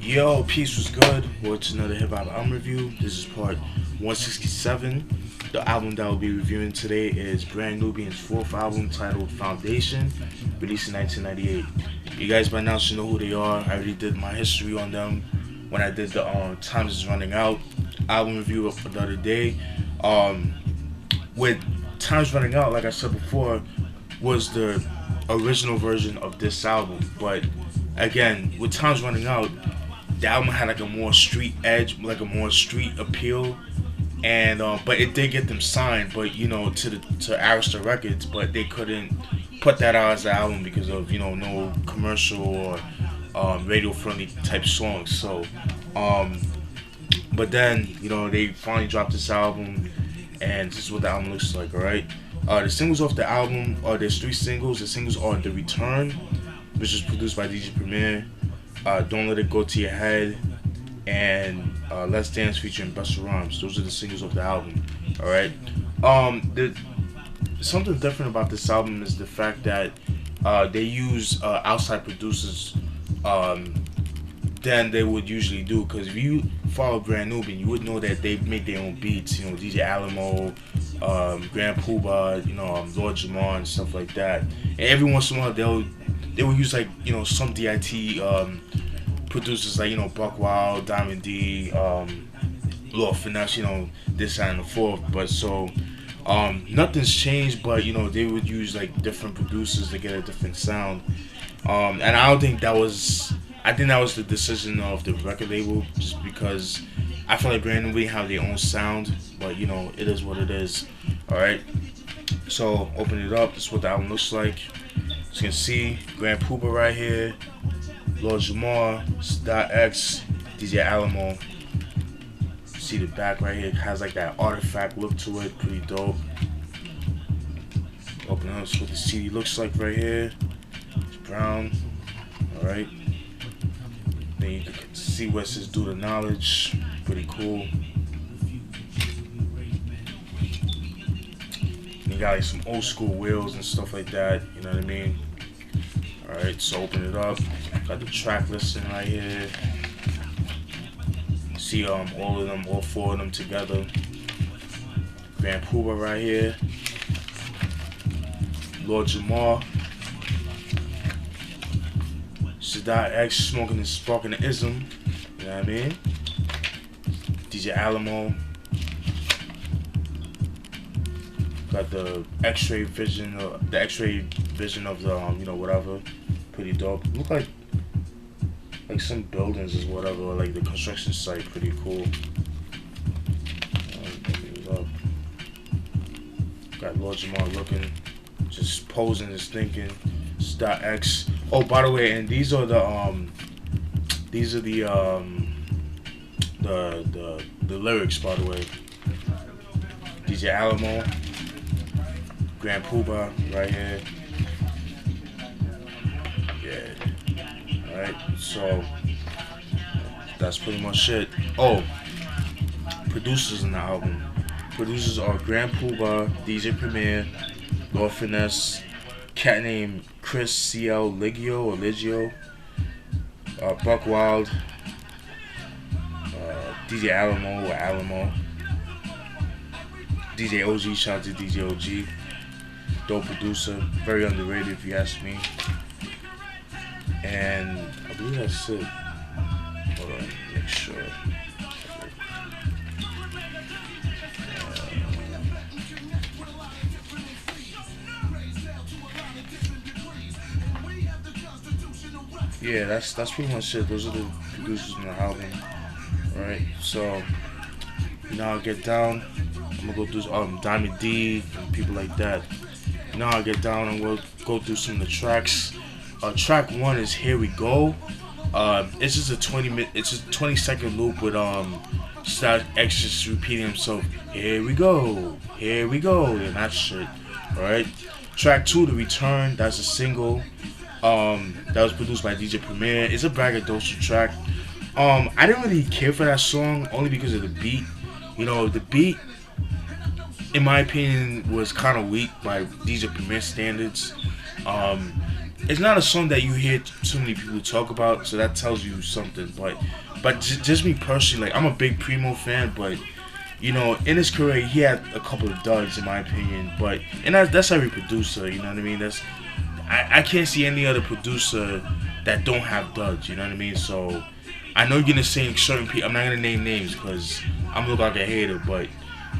Yo, peace was good. What's another hip hop album review? This is part 167. The album that we'll be reviewing today is Brand Nubian's fourth album titled Foundation, released in 1998. You guys by now should know who they are. I already did my history on them when I did the Time Is Running Out album review of the other day. With Time's Running Out, like I said before, was the original version of this album. But again, with Time's Running Out, the album had like a more street edge, like a more street appeal, and but it did get them signed, but to Arista Records, but they couldn't put that out as an album because of no commercial or radio friendly type songs. So, but then they finally dropped this album, and this is what the album looks like. All right, the singles off the album there's three singles. The singles are The Return, which is produced by DJ Premier. Don't Let It Go to Your Head, and Let's Dance featuring Busta Rhymes. Those are the singles of the album. All right. Something different about this album is the fact that they use outside producers than they would usually do. Because if you follow Brand Nubian, you would know that they make their own beats. DJ Alamo, Grand Poobah, Lord Jamar and stuff like that. And every once in a while they will use some D.I.T. producers like Buck Wild, Diamond D, Lord Finesse, this and the fourth. But so nothing's changed, but they would use like different producers to get a different sound. And I don't think that was. I think that was the decision of the record label, just because I feel like Brand Nubian have their own sound, but it is what it is. All right. So open it up. This is what the album looks like. As you can see, Grand Poobah right here, Lord Jamar, D.I.T.C, DJ Alamo. See the back right here, it has like that artifact look to it, pretty dope. Open up, this is what the CD looks like right here. It's brown, alright. Then you can see where it says Due to Knowledge, pretty cool. You got like some old school wheels and stuff like that, you know what I mean? Alright, so open it up. Got the track listing right here. See all of them, all four of them together. Grand Poobah right here. Lord Jamar. D.I.T.C smoking and sparking the ism. You know what I mean? DJ Alamo. Got the X-ray vision, of the whatever, pretty dope. Look like some buildings or whatever, like the construction site, pretty cool. Got Lord Jamar looking, just posing, just thinking. D.I.T.C. Oh, by the way, and these are the lyrics, by the way. DJ Alamo. Grand Poobah right here. Yeah. Alright, so that's pretty much it. Oh, producers in the album. Producers are Grand Poobah, DJ Premier, Lord Finesse, cat named Chris C.L. Ligio, Buck Wild, DJ Alamo, DJ O.Gee, shout out to DJ O.Gee. Dope producer, very underrated if you ask me. And I believe that's it. Hold on, make sure. Yeah, that's pretty much it. Those are the producers in the album. Alright, so now I'll get down. I'm gonna go through Diamond D and people like that. Now I'll get down and we'll go through some of the tracks. Track one is Here We Go. It's just a 20-second loop with D.I.T.C just repeating himself. Here we go, and that shit. Alright. Track two, The Return. That's a single. That was produced by DJ Premier. It's a braggadocio track. I didn't really care for that song only because of the beat. The beat, in my opinion, was kind of weak by DJ Premier standards. it's not a song that you hear too many people talk about, so that tells you something. But just me personally, like I'm a big Primo fan, but you know, in his career, he had a couple of duds, in my opinion. But and that's every producer, you know what I mean? I can't see any other producer that don't have duds, you know what I mean? So I know you're gonna say certain people. I'm not gonna name names because I'm gonna look like a hater,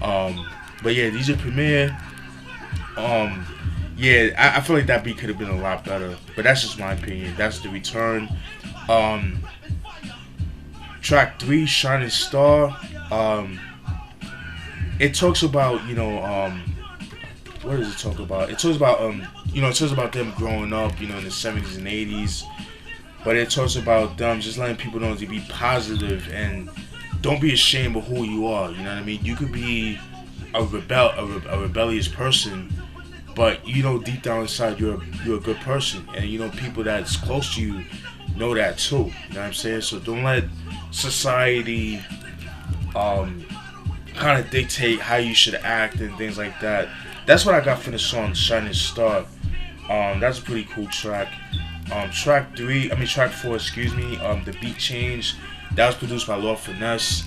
um, but yeah, these are Premier. Um, yeah, I feel like that beat could have been a lot better, but that's just my opinion. That's The Return. Um, track 3, Shining Star. Um, it talks about, what does it talk about? It talks about it talks about them growing up, in the 70s and 80s. But it talks about them just letting people know to be positive and don't be ashamed of who you are. You know what I mean? You could be a rebellious person, but deep down inside you're a good person, and people that's close to you know that too. You know what I'm saying? So don't let society kind of dictate how you should act and things like that. That's what I got from the song Shining Star. That's a pretty cool track. Track 4, excuse me. The beat change that was produced by Lord Finesse.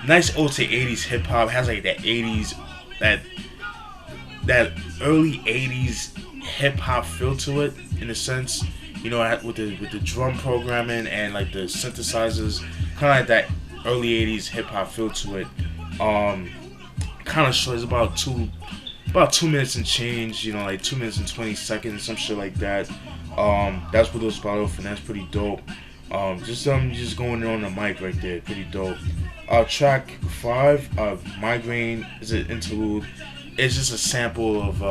Nice old to 80s hip hop, has like that 80s that early 80s hip hop feel to it, in a sense. With the drum programming and like the synthesizers, kind of like that early 80s hip hop feel to it. Kind of short. It's about 2 minutes and change. Like 2 minutes and 20 seconds, some shit like that. That's what those bottle and that's pretty dope. Just going on the mic right there, pretty dope. Track 5, Migraine is an interlude. It's just a sample of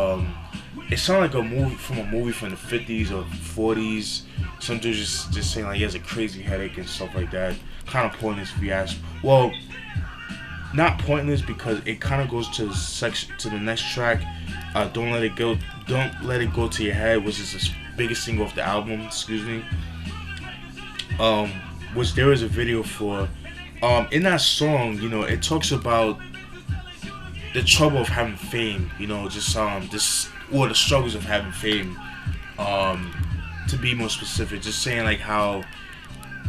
it sounds like a movie from the 50s or 40s. Some dude just saying like he has a crazy headache and stuff like that. Kind of pointless if you ask. Well, not pointless because it kind of goes to the next track. Don't let it go to your head, which is the biggest single off the album. Excuse me. Which there is a video for. In that song, it talks about the trouble of having fame. Or the struggles of having fame. To be more specific, just saying like how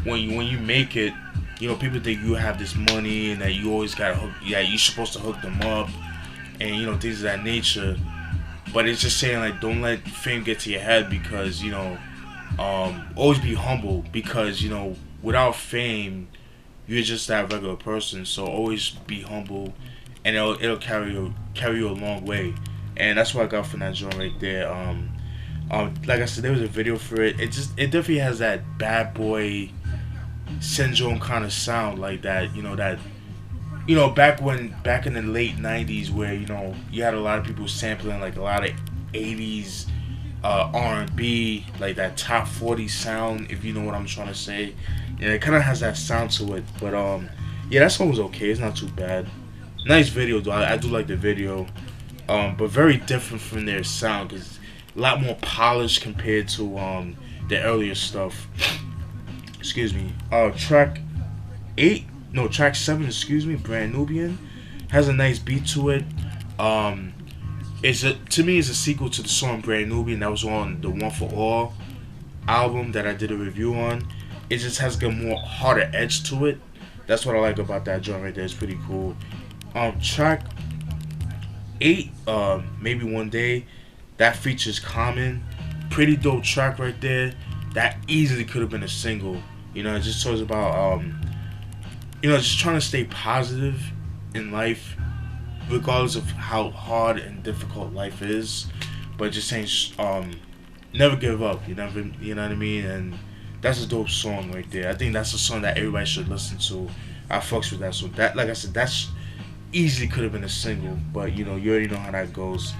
when you make it, people think you have this money and that you always gotta hook. Yeah, you're supposed to hook them up, and things of that nature. But it's just saying like don't let fame get to your head because always be humble because without fame you're just that regular person. So always be humble, and it'll carry you a long way. And that's what I got from that joint right there. Like I said, there was a video for it. It definitely has that bad boy syndrome kind of sound like that. Back in the late '90s where you had a lot of people sampling like a lot of '80s R&B, like that top 40 sound, if you know what I'm trying to say. Yeah, it kind of has that sound to it. But yeah, that song was okay. It's not too bad. Nice video though. I do like the video. But very different from their sound because a lot more polished compared to the earlier stuff. Excuse me. Track 7, excuse me, Brand Nubian, has a nice beat to it. To me it's a sequel to the song Brand Nubian that was on the One for All album that I did a review on. It just has a more harder edge to it. That's what I like about that joint right there. It's pretty cool. Track 8, Maybe One Day, that features Common. Pretty dope track right there. That easily could have been a single. It just talks about just trying to stay positive in life, regardless of how hard and difficult life is. But just saying, never give up. You know what I mean? And that's a dope song right there. I think that's a song that everybody should listen to. I fucks with that song. That, like I said, that's easily could have been a single, but you already know how that goes.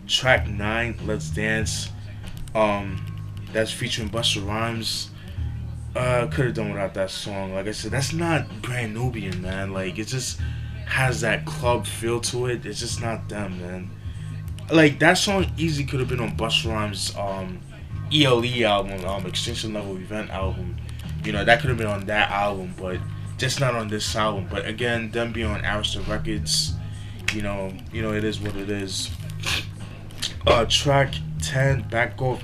Track 9, Let's Dance. That's featuring Busta Rhymes. Could have done without that song. Like I said, that's not Brand Nubian, man. Like it just has that club feel to it. It's just not them, man. Like that song easily could have been on Busta Rhymes' ELE album, Extinction Level Event album. That could have been on that album, but just not on this album. But again, them being on Arista Records, it is what it is. Track 10, back up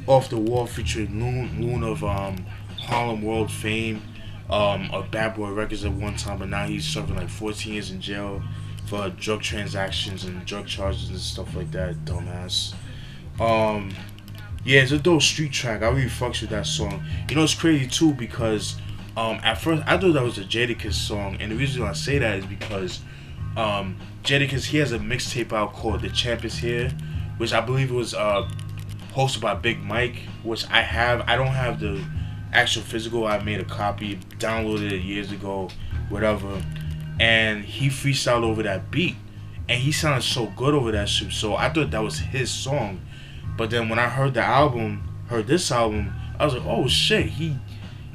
off the wall featuring Loon of Harlem World fame, of Bad Boy Records at one time, but now he's serving like 14 years in jail for drug transactions and drug charges and stuff like that. Dumbass. Um, yeah, it's a dope street track. I really fucks with that song. You know, it's crazy too because at first I thought that was a Jadakiss song, and the reason I say that is because Jadakiss, he has a mixtape out called "The Champ Is Here," which I believe was hosted by Big Mike, which I have. I don't have the actual physical. I made a copy, downloaded it years ago, whatever. And he freestyled over that beat, and he sounded so good over that shit. So I thought that was his song. But then when I heard this album, I was like, oh shit, he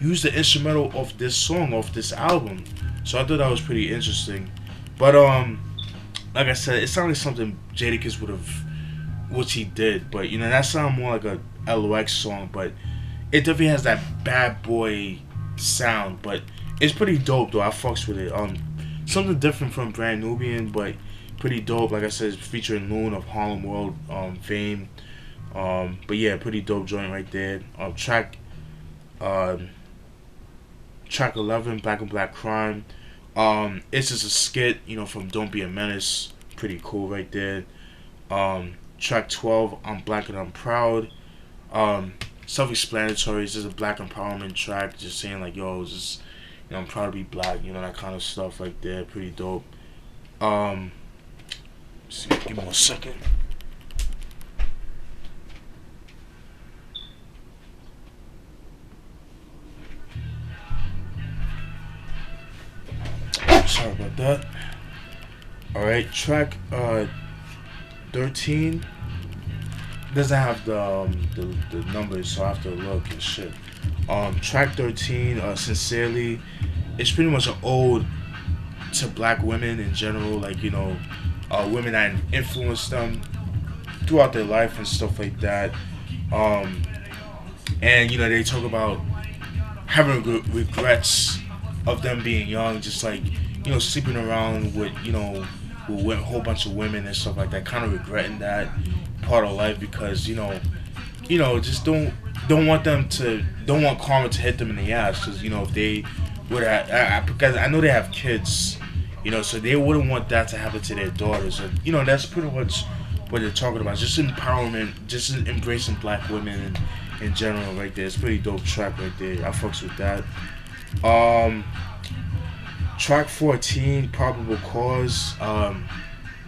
used the instrumental of this song off this album. So I thought that was pretty interesting. But like I said, it sounded like something Jadakiss would have, which he did. But you know, that sounded more like a LOX song. But it definitely has that bad boy sound. But it's pretty dope though. I fucks with it. Something different from Brand Nubian, but pretty dope. Like I said, it's featuring Loon of Harlem World fame. But yeah, pretty dope joint right there. Track 11, Black and Black Crime. It's just a skit, you know, from Don't Be a Menace. Pretty cool right there. Track 12, I'm Black and I'm Proud. Self-explanatory. It's just a black empowerment track, just saying like, yo, just, you know, I'm proud to be black, you know, that kind of stuff right there. Pretty dope. See, give me 1 second. Sorry about that. Alright, track 13 doesn't have the numbers, so I have to look and shit. Track 13, Sincerely, it's pretty much an ode to black women in general, like, you know, women that influenced them throughout their life and stuff like that. And you know, they talk about having regrets of them being young, just like, you know, sleeping around with, you know, with a whole bunch of women and stuff like that, kind of regretting that part of life because, you know, just don't want karma to hit them in the ass, because, you know, if they would have, because I know they have kids, you know, so they wouldn't want that to happen to their daughters. And, you know, that's pretty much what they're talking about, just empowerment, just embracing black women in general right there. It's a pretty dope track right there. I fucks with that. Track 14, Probable Cause.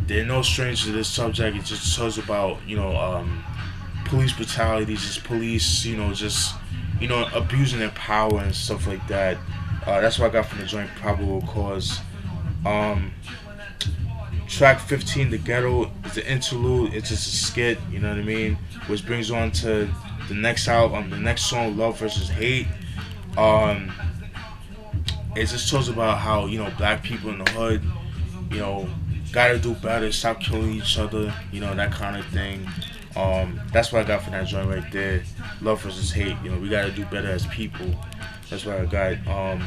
They're no stranger to this subject. It just talks about, you know, police brutality, just police, you know, just, you know, abusing their power and stuff like that. That's what I got from the joint, Probable Cause. Track 15, The Ghetto, is an interlude. It's just a skit, you know what I mean? Which brings on to the next album, the next song, Love versus Hate. It just talks about how, you know, black people in the hood, you know, gotta do better, stop killing each other, you know, that kind of thing. That's what I got from that joint right there. Love versus hate, you know, we gotta do better as people. That's what I got.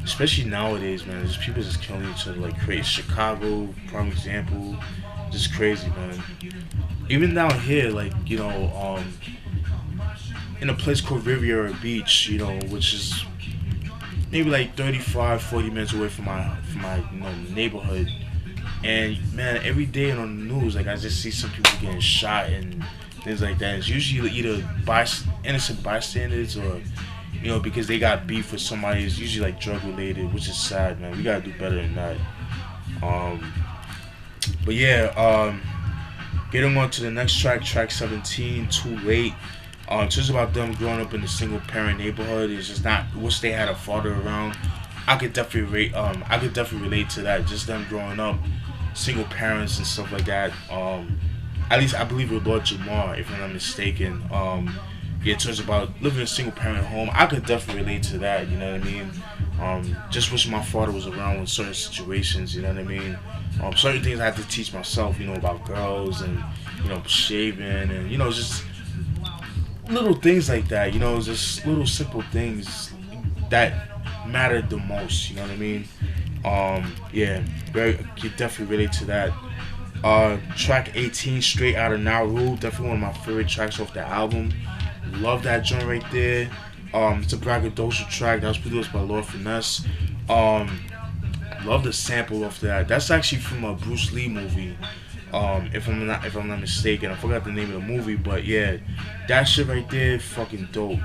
Especially nowadays, man, just people just killing each other like crazy. Chicago, prime example, just crazy, man. Even down here, like, you know, in a place called Riviera Beach, you know, which is maybe like 35, 40 minutes away from my you know, neighborhood. And man, every day on the news, like, I just see some people getting shot and things like that. It's usually either innocent bystanders or, you know, because they got beef with somebody. It's usually like drug related, which is sad, man. We gotta do better than that. But yeah, getting on to the next track, track 17, Too Late. It's just about them growing up in a single parent neighborhood. It's just not, wish they had a father around. I could definitely relate to that. Just them growing up, single parents and stuff like that. At least I believe with Lord Jamar, if I'm not mistaken. Yeah, it turns about living in a single parent home. I could definitely relate to that, you know what I mean? Just wish my father was around in certain situations, you know what I mean? Certain things I had to teach myself, you know, about girls and, you know, shaving and, you know, just little things like that, you know, just little simple things that mattered the most, you know what I mean? Yeah, very, could definitely relate to that. Track 18, Straight Out of Nauru, definitely one of my favorite tracks off the album. Love that joint right there. It's a braggadocious track that was produced by Lord Finesse. Um, Love the sample of that. That's actually from a Bruce Lee movie. If I'm not mistaken, I forgot the name of the movie, but yeah, that shit right there, fucking dope.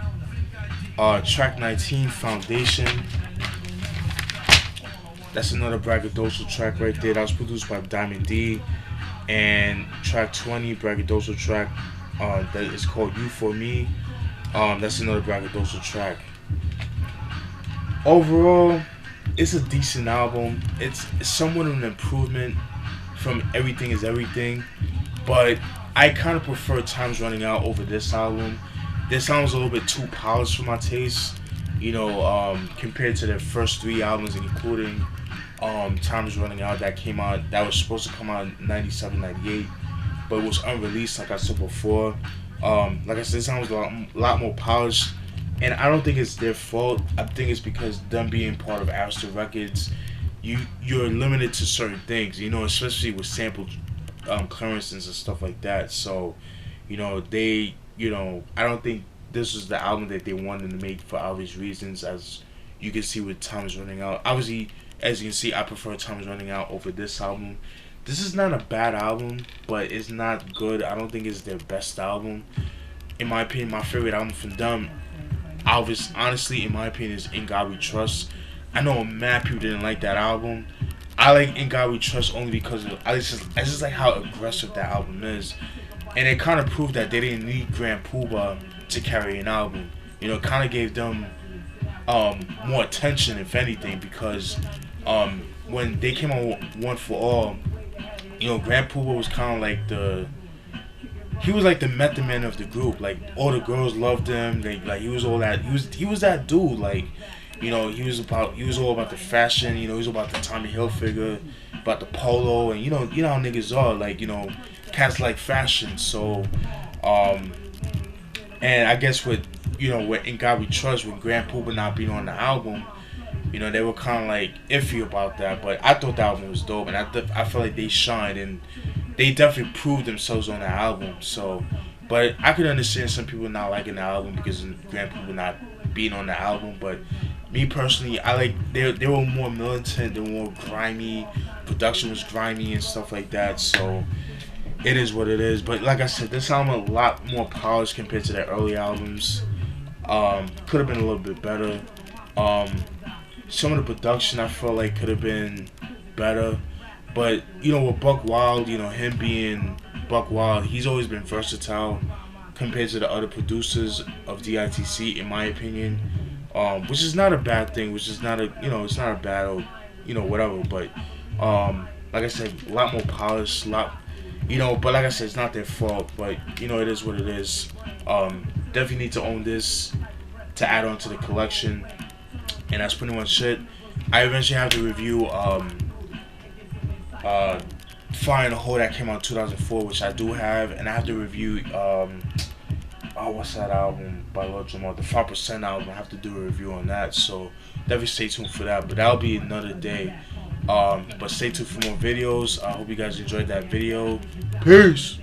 Track 19, Foundation. That's another braggadocio track right there. That was produced by Diamond D. And track 20, braggadocio track, that is called You For Me. That's another braggadocio track. Overall, it's a decent album. It's somewhat of an improvement from Everything Is Everything, but I kind of prefer Time's Running Out over this album. This album's a little bit too polished for my taste, compared to their first three albums, including Time's Running Out that was supposed to come out in 97, 98, but it was unreleased, like I said before. Like I said, this album's a lot more polished, and I don't think it's their fault. I think it's because them being part of Arista Records, you're limited to certain things, especially with sample clearances and stuff like that. So, I don't think this was the album that they wanted to make for obvious reasons, as you can see with Time's Running Out. Obviously, as you can see, I prefer Time's Running Out over this album. This is not a bad album, but it's not good. I don't think it's their best album. In my opinion, my favorite album from them, honestly, in my opinion, is In God We Trust. I know mad people didn't like that album. I like In God We Trust only because I just like how aggressive that album is. And it kind of proved that they didn't need Grand Poobah to carry an album. It kind of gave them more attention, if anything, because when they came on One For All, Grand Poobah was kind of like he was like the method man of the group. Like, all the girls loved him. He was all that. He was that dude. Like, he was all about the fashion. He was about the Tommy Hilfiger, about the polo, and you know how niggas are. Like, cats like fashion. So, and I guess with In God We Trust, with Grand Poobah not being on the album, they were kind of like iffy about that. But I thought the album was dope, and I feel like they shined, and they definitely proved themselves on the album. So, but I could understand some people not liking the album because of Grand Poobah not being on the album. But me personally, I like they were more militant, they were more grimy, production was grimy and stuff like that. So it is what it is. But like I said, this album a lot more polished compared to their early albums. Could have been a little bit better. Some of the production I felt like could have been better. But, with Buck Wild, him being Buck Wild, he's always been versatile compared to the other producers of D.I.T.C, in my opinion. Which is not a bad thing, which is not it's not a bad, whatever. But, like I said, a lot more polished, but like I said, it's not their fault. But, it is what it is. Definitely need to own this to add on to the collection. And that's pretty much it. I eventually have to review Fire in the Hole that came out in 2004, which I do have, and I have to review what's that album by Lord Jamal, the 5% album. I have to do a review on that, so definitely stay tuned for that. But that'll be another day. But stay tuned for more videos. I hope you guys enjoyed that video. Peace.